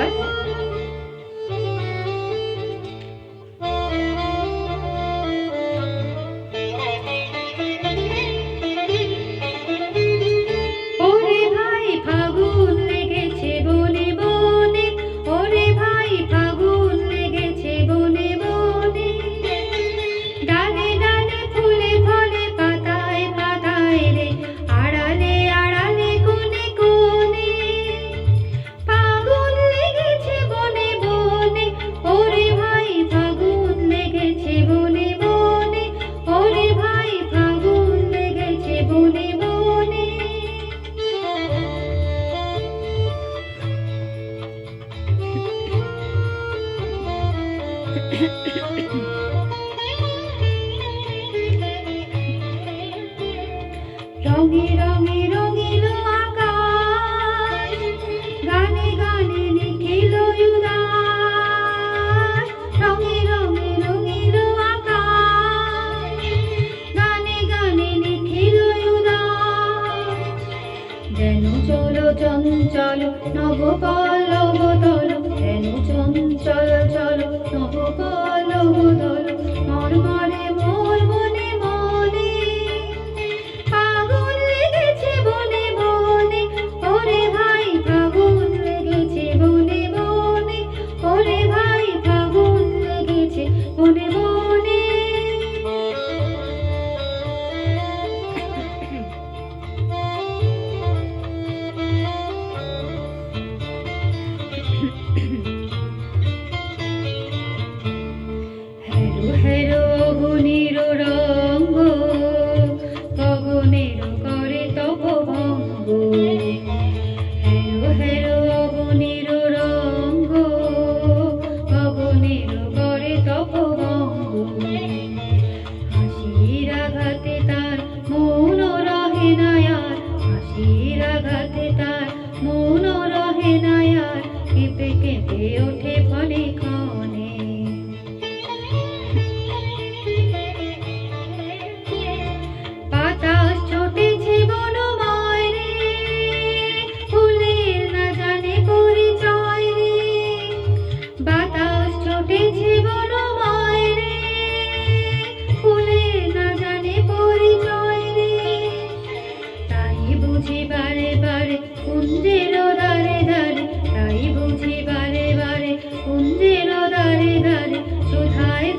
এবার। ওরে ভাই ফাগুন লেগেছে বনে বনে, ওরে ভাই ফাগুন লেগেছে বনে বনে, ডালে ডালে ফুলে ফলে পাতায় পাতায় রে, আড়ালে আড়ালে কোণে কোণে, ফাগুন লেগেছে বনে বনে, ওরে ভাই ফাগুন লেগেছে বনে বনে, ওরে ভাই ফাগুন লেগেছে বনে বনে। রঙে রঙে রঙিল আকাশ, গানে গানে নিখিল উদাস, রঙে রঙে রঙিল আকাশ, গানে গানে নিখিল উদাস, যেন চলো চঞ্চল নব পল্লব দল, যেন চঞ্চল চলো নব পল্লব দল, মর্মরে মোর মনে মনে, ফাগুন লেগেছে বনে বনে, ওরে ভাই ফাগুন লেগেছে বনে বনে, ওরে ভাই ফাগুন লেগেছে বনে বনে। হেরো হেরো অগুনির রঙ্গ, গগনের করে তব ভঙ্গ, হেরো হেরো অগুনির রঙ্গ, গগনের করে তব ভঙ্গ, হাসির আঘাতে তার মৌন রহে না আর, হাসির আঘাতে তার মৌন রহে না আর, কেঁপে কেঁপে ওঠে ক্ষণে ক্ষণে, বাতাস ছোটেছে বনময় রে, ফুলের না জানে পরিচয় রে, বাতাস ছোটেছে বনময় রে, ফুলের না জানে পরিচয় রে, তাই বুঝি বারে বারে কুঞ্জের দ্বারে দ্বারে, তাই বুঝি বারে বারে কুঞ্জের দ্বারে দ্বারে, সুধায়